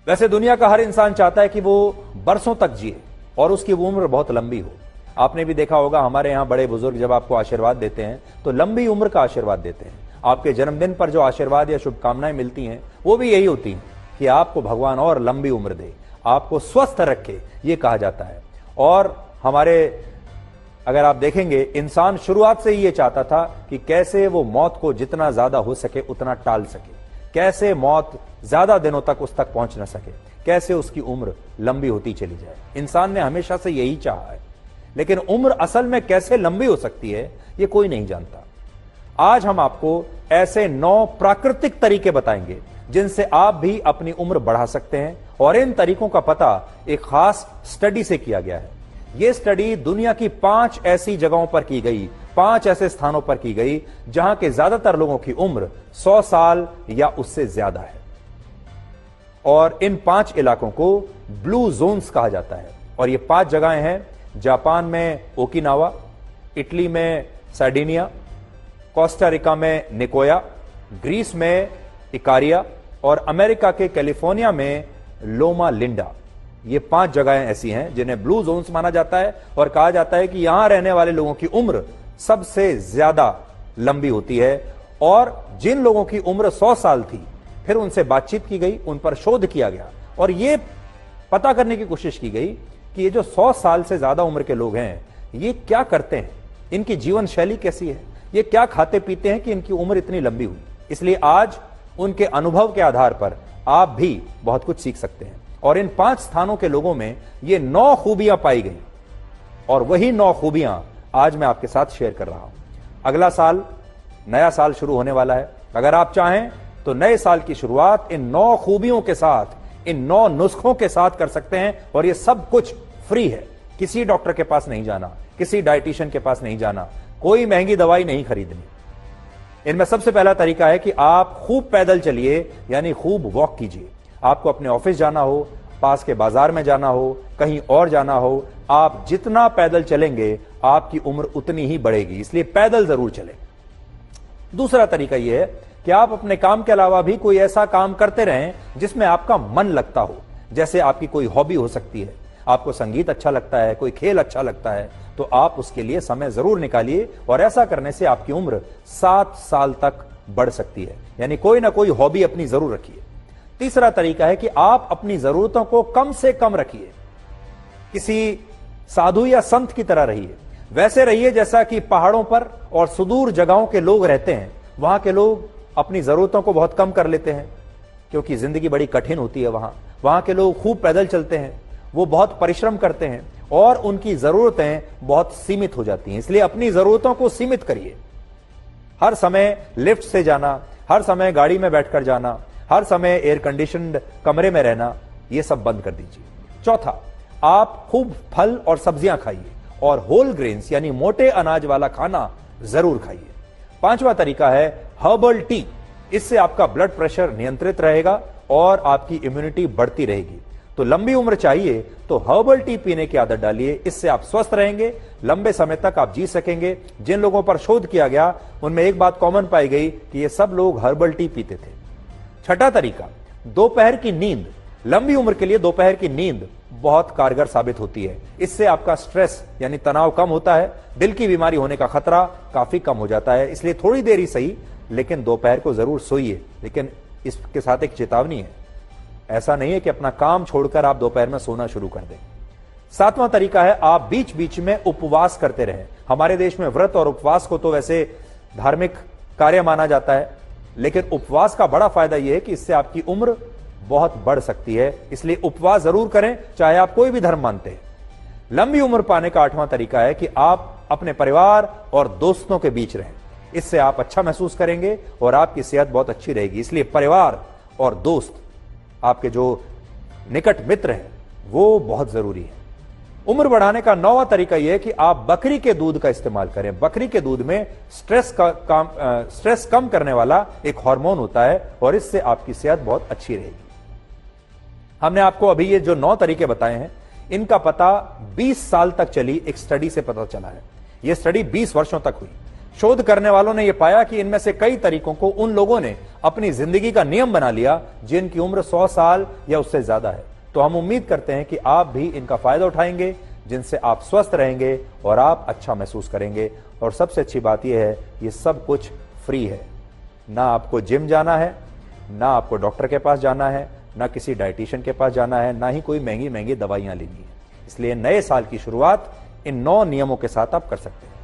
वैसे दुनिया का हर इंसान चाहता है कि वो बरसों तक जिए और उसकी उम्र बहुत लंबी हो। आपने भी देखा होगा, हमारे यहां बड़े बुजुर्ग जब आपको आशीर्वाद देते हैं तो लंबी उम्र का आशीर्वाद देते हैं। आपके जन्मदिन पर जो आशीर्वाद या शुभकामनाएं मिलती हैं वो भी यही होती हैं कि आपको भगवान और लंबी उम्र दे, आपको स्वस्थ रखे, ये कहा जाता है। और हमारे अगर आप देखेंगे, इंसान शुरुआत से ही ये चाहता था कि कैसे वो मौत को जितना ज्यादा हो सके उतना टाल सके, कैसे मौत ज्यादा दिनों तक उस तक पहुंच न सके, कैसे उसकी उम्र लंबी होती चली जाए। इंसान ने हमेशा से यही चाहा है, लेकिन उम्र असल में कैसे लंबी हो सकती है ये कोई नहीं जानता। आज हम आपको ऐसे 9 प्राकृतिक तरीके बताएंगे जिनसे आप भी अपनी उम्र बढ़ा सकते हैं, और इन तरीकों का पता एक खास स्टडी से किया गया है। यह स्टडी दुनिया की 5 ऐसी जगहों पर की गई, 5 ऐसे स्थानों पर की गई जहां के ज्यादातर लोगों की उम्र 100 साल या उससे ज्यादा है। और इन 5 इलाकों को ब्लू जोन्स कहा जाता है। और ये 5 जगहें हैं, जापान में ओकिनावा, इटली में सार्डिनिया, कोस्टा रिका में निकोया, ग्रीस में इकारिया और अमेरिका के कैलिफोर्निया में लोमा लिंडा। ये 5 जगहें ऐसी हैं जिन्हें ब्लू जोन्स माना जाता है, और कहा जाता है कि यहां रहने वाले लोगों की उम्र सबसे ज्यादा लंबी होती है। और जिन लोगों की उम्र 100 साल थी, फिर उनसे बातचीत की गई, उन पर शोध किया गया और यह पता करने की कोशिश की गई कि ये जो 100 साल से ज्यादा उम्र के लोग हैं ये क्या करते हैं, इनकी जीवन शैली कैसी है, ये क्या खाते पीते हैं कि इनकी उम्र इतनी लंबी हुई। इसलिए आज उनके अनुभव के आधार पर आप भी बहुत कुछ सीख सकते हैं। और इन 5 स्थानों के लोगों में ये 9 खूबियां पाई गई, और वही 9 खूबियां आज मैं आपके साथ शेयर कर रहा हूं। अगला साल, नया साल शुरू होने वाला है। अगर आप चाहें तो नए साल की शुरुआत इन 9 खूबियों के साथ, इन 9 नुस्खों के साथ कर सकते हैं। और ये सब कुछ फ्री है, किसी डॉक्टर के पास नहीं जाना, किसी डाइटिशियन के पास नहीं जाना, कोई महंगी दवाई नहीं खरीदनी। इनमें सबसे पहला तरीका है कि आप खूब पैदल चलिए, यानी खूब वॉक कीजिए। आपको अपने ऑफिस जाना हो, पास के बाजार में जाना हो, कहीं और जाना हो, आप जितना पैदल चलेंगे आपकी उम्र उतनी ही बढ़ेगी, इसलिए पैदल जरूर चलें। दूसरा तरीका यह है कि आप अपने काम के अलावा भी कोई ऐसा काम करते रहें जिसमें आपका मन लगता हो। जैसे आपकी कोई हॉबी हो सकती है, आपको संगीत अच्छा लगता है, कोई खेल अच्छा लगता है, तो आप उसके लिए समय जरूर निकालिए। और ऐसा करने से आपकी उम्र 7 साल तक बढ़ सकती है, यानी कोई ना कोई हॉबी अपनी जरूर रखिए। तीसरा तरीका है कि आप अपनी जरूरतों को कम से कम रखिए, किसी साधु या संत की तरह रहिए। वैसे रहिए जैसा कि पहाड़ों पर और सुदूर जगहों के लोग रहते हैं। वहां के लोग अपनी जरूरतों को बहुत कम कर लेते हैं क्योंकि जिंदगी बड़ी कठिन होती है। वहां के लोग खूब पैदल चलते हैं, वो बहुत परिश्रम करते हैं और उनकी जरूरतें बहुत सीमित हो जाती हैं। इसलिए अपनी जरूरतों को सीमित करिए। हर समय लिफ्ट से जाना, हर समय गाड़ी में बैठकर जाना, हर समय एयर कंडीशनड कमरे में रहना, यह सब बंद कर दीजिए। चौथा, आप खूब फल और सब्जियां खाइए और होल ग्रेन्स यानी मोटे अनाज वाला खाना जरूर खाइए। 5वां तरीका है हर्बल टी। इससे आपका ब्लड प्रेशर नियंत्रित रहेगा और आपकी इम्यूनिटी बढ़ती रहेगी। तो लंबी उम्र चाहिए तो हर्बल टी पीने की आदत डालिए, इससे आप स्वस्थ रहेंगे, लंबे समय तक आप जी सकेंगे। जिन लोगों पर शोध किया गया उनमें एक बात कॉमन पाई गई कि ये सब लोग हर्बल टी पीते थे। छठा तरीका, दोपहर की नींद। लंबी उम्र के लिए दोपहर की नींद बहुत कारगर साबित होती है। इससे आपका स्ट्रेस यानी तनाव कम होता है, दिल की बीमारी होने का खतरा काफी कम हो जाता है। इसलिए थोड़ी देर ही सही, लेकिन दोपहर को जरूर सोइए। लेकिन इसके साथ एक चेतावनी है, ऐसा नहीं है कि अपना काम छोड़कर आप दोपहर में सोना शुरू कर दें। 7वां तरीका है आप बीच बीच में उपवास करते रहें। हमारे देश में व्रत और उपवास को तो वैसे धार्मिक कार्य माना जाता है, लेकिन उपवास का बड़ा फायदा यह है कि इससे आपकी उम्र बहुत बढ़ सकती है। इसलिए उपवास जरूर करें, चाहे आप कोई भी धर्म मानते हैं। लंबी उम्र पाने का 8वां तरीका है कि आप अपने परिवार और दोस्तों के बीच रहें। इससे आप अच्छा महसूस करेंगे और आपकी सेहत बहुत अच्छी रहेगी। इसलिए परिवार और दोस्त, आपके जो निकट मित्र हैं, वो बहुत जरूरी है। उम्र बढ़ाने का 9वां तरीका यह है कि आप बकरी के दूध का इस्तेमाल करें। बकरी के दूध में स्ट्रेस कम करने वाला एक हार्मोन होता है और इससे आपकी सेहत बहुत अच्छी रहेगी। हमने आपको अभी ये जो 9 तरीके बताए हैं, इनका पता 20 साल तक चली एक स्टडी से पता चला है। यह स्टडी 20 वर्षों तक हुई। शोध करने वालों ने यह पाया कि इनमें से कई तरीकों को उन लोगों ने अपनी जिंदगी का नियम बना लिया जिनकी उम्र 100 साल या उससे ज्यादा है। तो हम उम्मीद करते हैं कि आप भी इनका फायदा उठाएंगे, जिनसे आप स्वस्थ रहेंगे और आप अच्छा महसूस करेंगे। और सबसे अच्छी बात यह है, ये सब कुछ फ्री है। ना आपको जिम जाना है, ना आपको डॉक्टर के पास जाना है, ना किसी डाइटिशियन के पास जाना है, ना ही कोई महंगी महंगी दवाइयां लेनी है। इसलिए नए साल की शुरुआत इन 9 नियमों के साथ आप कर सकते हैं।